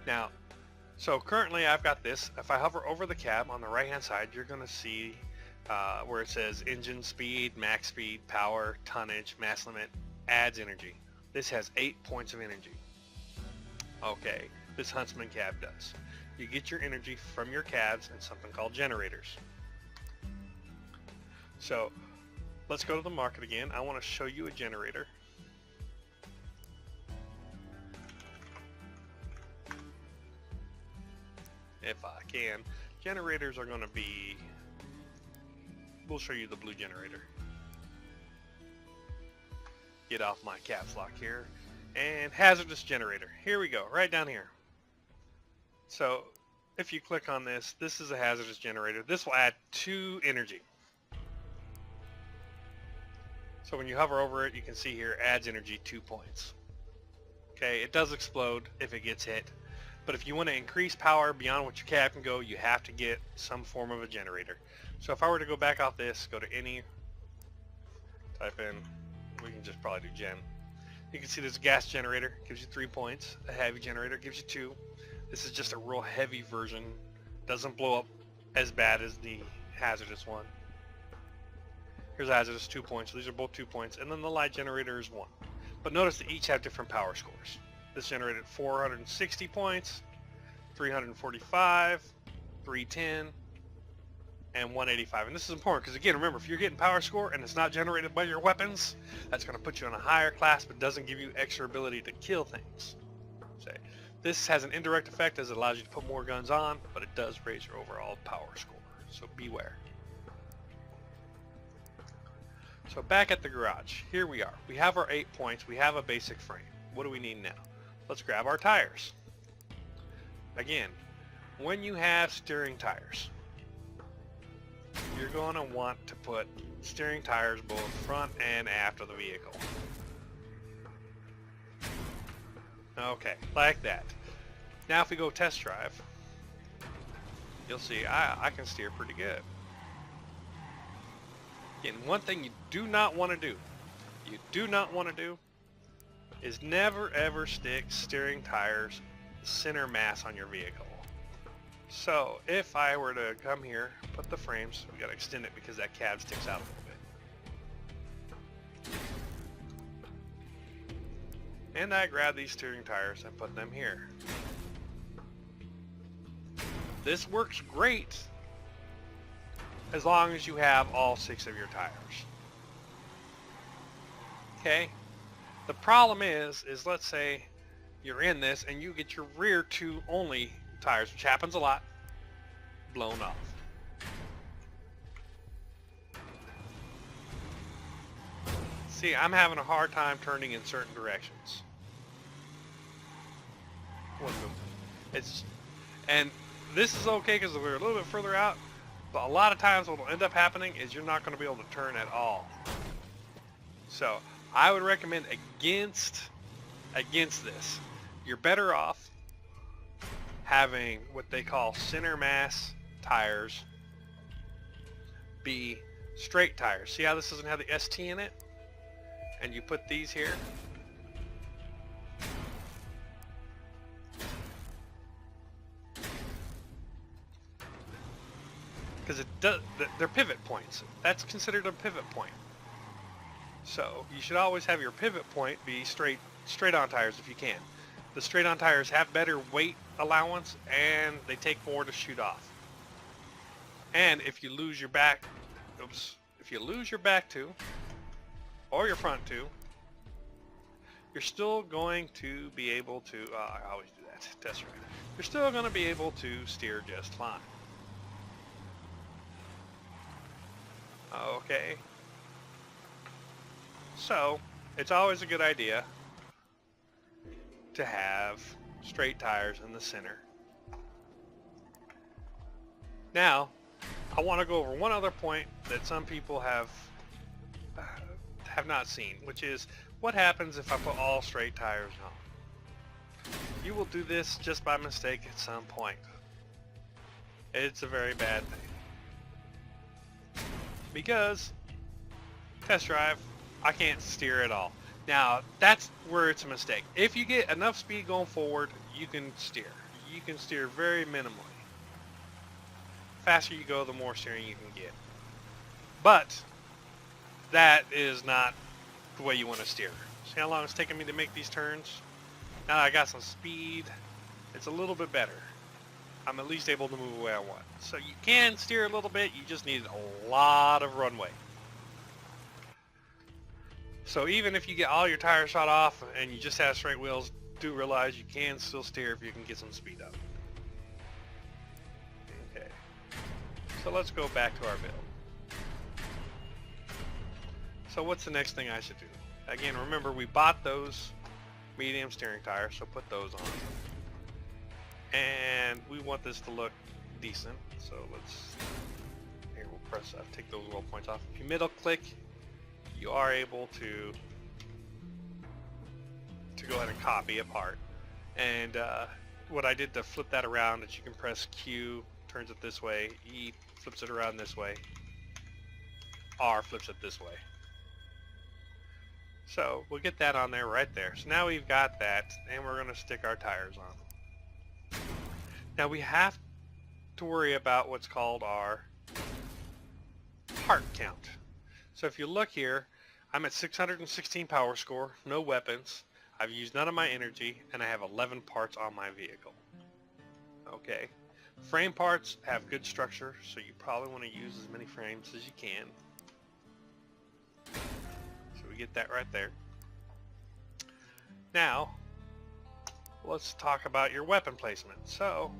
Now, so currently I've got this. If I hover over the cab on the right hand side, you're going to see where it says engine speed, max speed, power, tonnage, mass limit, adds energy. This has 8 points of energy. Okay, this Huntsman cab does. You get your energy from your cabs and something called generators. So let's go to the market again. I want to show you a generator. If I can. Generators are going to be, we'll show you the blue generator. Get off my caps lock here. And hazardous generator. Here we go, right down here. So if you click on this, this is a hazardous generator. This will add 2 energy. So when you hover over it, you can see here, adds energy 2 points. Okay, it does explode if it gets hit. But if you want to increase power beyond what your cab can go, you have to get some form of a generator. So if I were to go back off this, go to any, type in, we can just probably do gen. You can see there's a gas generator, gives you 3 points. A heavy generator gives you 2. This is just a real heavy version. Doesn't blow up as bad as the hazardous one. Here's hazardous, 2 points. So these are both 2 points. And then the light generator is 1. But notice they each have different power scores. This generated 460 points, 345, 310, and 185. And this is important because, again, remember, if you're getting power score and it's not generated by your weapons, that's going to put you in a higher class but doesn't give you extra ability to kill things. So this has an indirect effect as it allows you to put more guns on, but it does raise your overall power score. So beware. So back at the garage, here we are. We have our 8 points. We have a basic frame. What do we need now? Let's grab our tires. Again, when you have steering tires, you're going to want to put steering tires both front and aft of the vehicle. Okay, like that. Now if we go test drive, you'll see I can steer pretty good. Again, one thing you do not want to do, is never ever stick steering tires center mass on your vehicle. So if I were to come here, put the frames, we got to extend it because that cab sticks out a little bit. And I grab these steering tires and put them here. This works great as long as you have all 6 of your tires. Okay? The problem is let's say you're in this and you get your rear 2 only tires, which happens a lot, blown off. See, I'm having a hard time turning in certain directions. And this is okay because we're a little bit further out, but a lot of times what will end up happening is you're not going to be able to turn at all. So I would recommend against this. You're better off having what they call center mass tires be straight tires. See how this doesn't have the ST in it? And you put these here. Because it does, they're pivot points. That's considered a pivot point. So you should always have your pivot point be straight on tires if you can. The straight on tires have better weight allowance and they take more to shoot off. And if you lose your back, if you lose your back 2 or your front 2, you're still going to be able to, I always do that, test drive. You're still going to be able to steer just fine. Okay. So, it's always a good idea to have straight tires in the center. Now, I want to go over one other point that some people have not seen, which is what happens if I put all straight tires on. You will do this just by mistake at some point. It's a very bad thing. Because, test drive, I can't steer at all. Now, that's where it's a mistake. If you get enough speed going forward, you can steer. you can steer very minimally. Faster you go, the more steering you can get. But that is not the way you want to steer. See how long it's taking me to make these turns? Now that I got some speed, it's a little bit better. I'm at least able to move the way I want. So you can steer a little bit, you just need a lot of runway. So even if you get all your tires shot off and you just have straight wheels, do realize you can still steer if you can get some speed up. Okay, so let's go back to our build. So what's the next thing I should do? Again, remember we bought those medium steering tires, so put those on. And we want this to look decent, so here we'll press F, take those weld points off. If you middle click, you are able to go ahead and copy a part. And what I did to flip that around is you can press Q, turns it this way, E flips it around this way, R flips it this way. So we'll get that on there right there. So now we've got that, and we're going to stick our tires on. Now we have to worry about what's called our part count. So if you look here, I'm at 616 power score, no weapons, I've used none of my energy, and I have 11 parts on my vehicle. Okay. Frame parts have good structure, so you probably want to use as many frames as you can. So we get that right there. Now, let's talk about your weapon placement. So,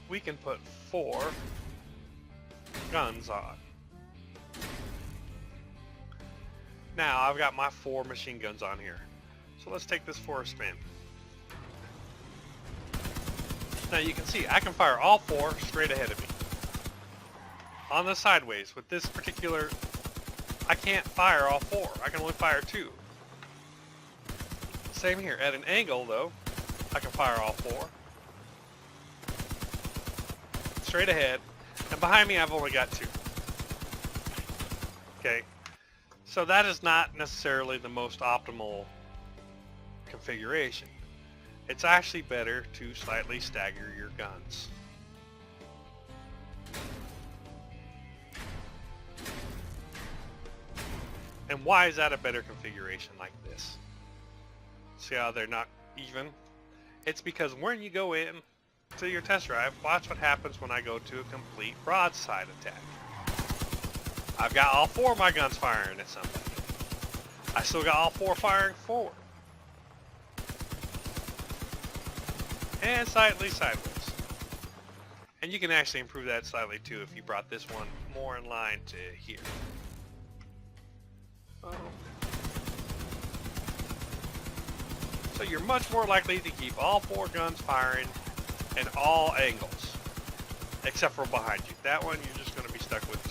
we can put 4 guns on. Now, I've got my 4 machine guns on here. So let's take this for a spin. Now you can see I can fire all 4 straight ahead of me. On the sideways, with this particular, I can't fire all 4. I can only fire 2. Same here. At an angle though, I can fire all 4. Straight ahead. And behind me I've only got 2. Okay. So that is not necessarily the most optimal configuration. It's actually better to slightly stagger your guns. And why is that a better configuration like this? See how they're not even? It's because when you go in to your test drive, watch what happens when I go to a complete broadside attack. I've got all 4 of my guns firing at somebody. I still got all 4 firing forward. And slightly sideways. And you can actually improve that slightly too if you brought this one more in line to here. So you're much more likely to keep all 4 guns firing in all angles. Except for behind you. That one you're just going to be stuck with 2.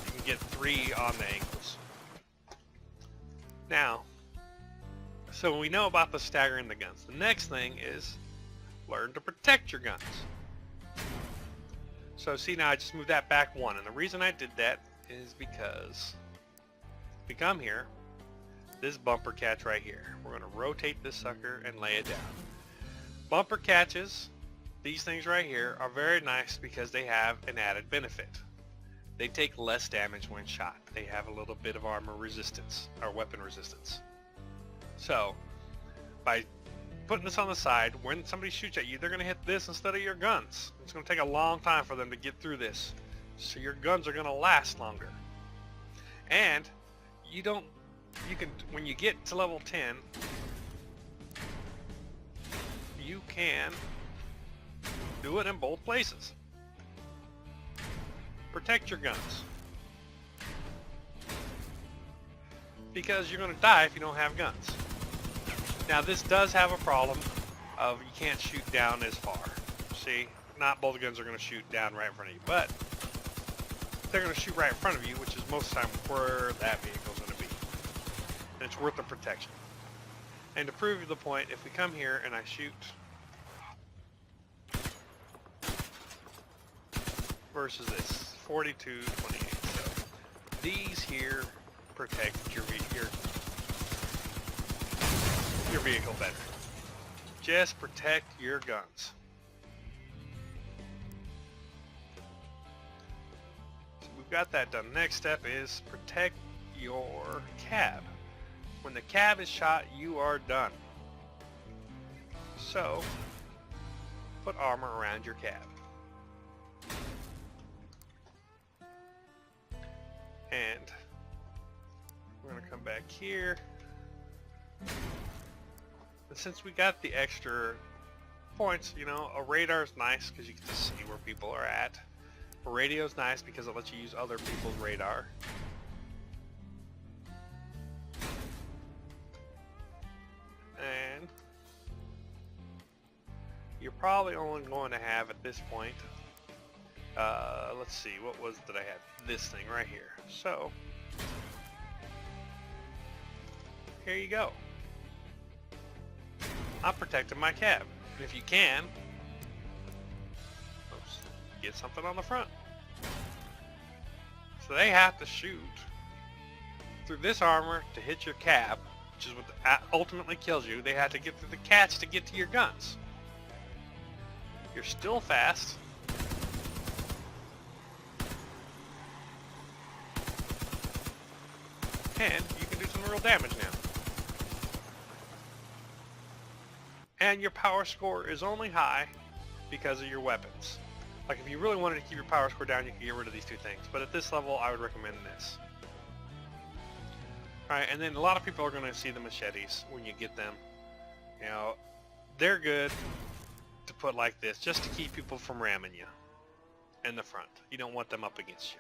You can get 3 on the angles. Now, so we know about the staggering the guns. The next thing is learn to protect your guns. So see, now I just moved that back 1, and the reason I did that is because if we come here, this bumper catch right here, we're going to rotate this sucker and lay it down. Bumper catches, these things right here, are very nice because they have an added benefit. They take less damage when shot. They have a little bit of armor resistance, or weapon resistance. So, by putting this on the side, when somebody shoots at you, they're going to hit this instead of your guns. It's going to take a long time for them to get through this. So your guns are going to last longer. And you can, when you get to level 10, you can do it in both places. Protect your guns. Because you're going to die if you don't have guns. Now this does have a problem of you can't shoot down as far. See, not both guns are going to shoot down right in front of you, but they're going to shoot right in front of you, which is most of the time where that vehicle is going to be. And it's worth the protection. And to prove the point, if we come here and I shoot versus this, 42, 28. So these here protect your vehicle better. Just protect your guns. So we've got that done. Next step is protect your cab. When the cab is shot, you are done. So, put armor around your cab. And we're going to come back here. And since we got the extra points, you know, a radar is nice because you can just see where people are at. A radio is nice because it lets you use other people's radar. And you're probably only going to have at this point, let's see, what was that I had? This thing right here. So, here you go. I'm protecting my cab. And if you can, oops, get something on the front. So they have to shoot through this armor to hit your cab, which is what ultimately kills you. They have to get through the cats to get to your guns. You're still fast. And you can do some real damage now. And your power score is only high because of your weapons. Like if you really wanted to keep your power score down, you could get rid of these two things. But at this level, I would recommend this. Alright, and then a lot of people are going to see the machetes when you get them. You know, they're good to put like this, just to keep people from ramming you in the front. You don't want them up against you.